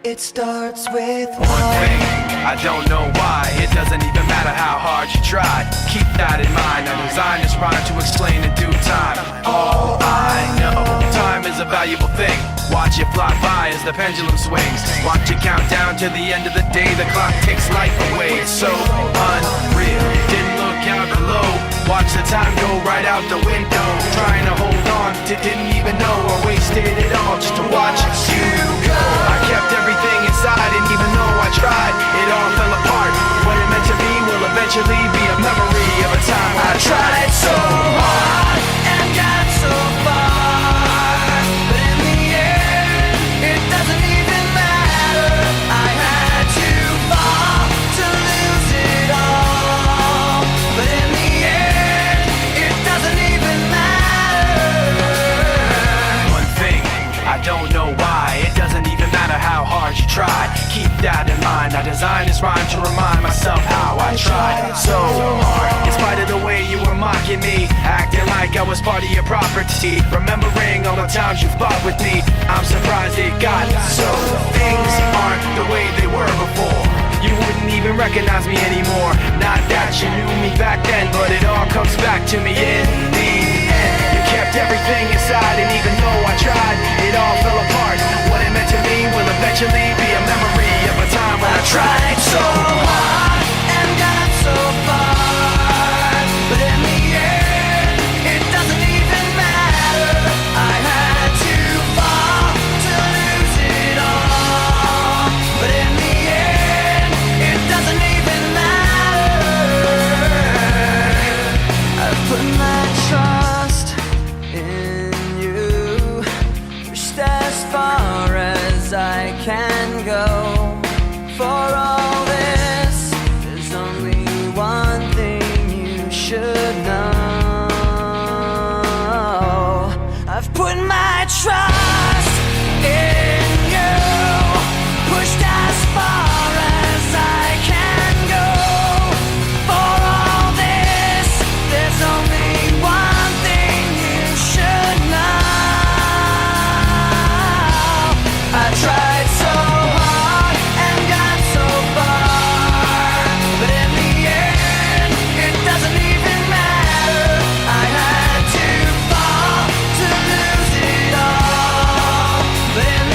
It starts with one thing, I don't know why. It doesn't even matter how hard you try. Keep that in mind, I designed this rhyme to explain in due time. All I know, time is a valuable thing. Watch it fly by as the pendulum swings. Watch it count down to the end of the day. The clock takes life away, it's so unreal. Didn't look out below, watch the time go right out the window. Trying to hold on to didn't even know I wasted it all just to watch you go. I kept everything inside, and even though I tried, it all fell apart. What it meant to be will eventually be a memory of a time I tried so hard and got so far, but in the end, it doesn't even matter. I had to fall to lose it all, but in the end, it doesn't even matter. One thing, I don't know why. It doesn't even matter how hard you try. Keep that in mind. I designed this rhyme to remind myself how I tried so hard. In spite of the way you were mocking me, acting like I was part of your property, remembering all the times you fought with me, I'm surprised it got so. Things aren't the way they were before. You wouldn't even recognize me anymore. Not that you knew me back then, but it all comes back to me in the end. You kept everything inside, and even though I tried, it all fell apart. What it meant to me will eventually be a memory of a time when I tried so hard and got so far, but in the end, it doesn't even matter. I had to fall to lose it all, but in the end, it doesn't even matter. I've put my trust in you, pushed as far as I can go. For all this, there's only one thing you should know. I've put my trust in you, pushed as far as I can go. For all this, there's only one thing you should know. I tried so hard and got so far, but in the end, it doesn't even matter. I had to fall to lose it all, but in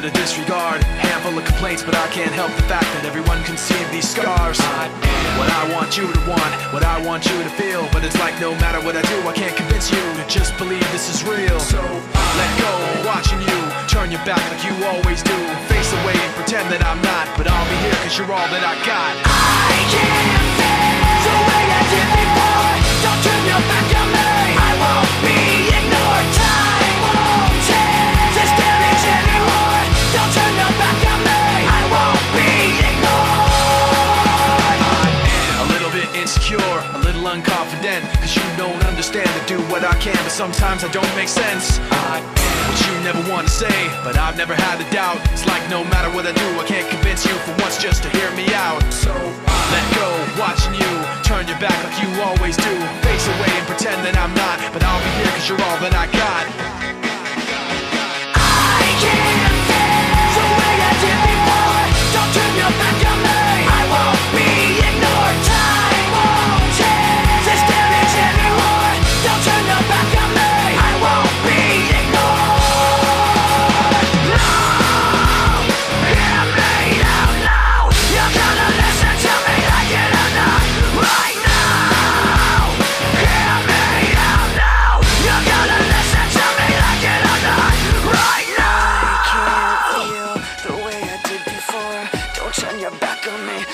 it a disregard. Handful of complaints, but I can't help the fact that everyone can see these scars. What I want you to want, what I want you to feel. But it's like no matter what I do, I can't convince you to just believe this is real. So let go, watching you turn your back like you always do. Face away and pretend that I'm not, but I'll be here cause you're all that I got. I can't feel the way I did before. Don't turn your back on me, I won't be ignored. Time won't change this damage anymore. Don't turn your back on me, I won't be ignored. I'm a little bit insecure, a little unconfident, cause you don't understand to do what I can, but sometimes I don't make sense. What you never want to say, but I've never had a doubt. It's like no matter what I do, I can't convince you for once just to hear me out. So let go, watching you turn your back like you always do. Face away and pretend that I'm not, but I'll be here cause you're all that I got. I can't feel the way I did before. Don't turn your back on me, I won't be ignored. Time won't change this damage anymore. Don't turn your back on me, I won't be ignored. Turn your back on me,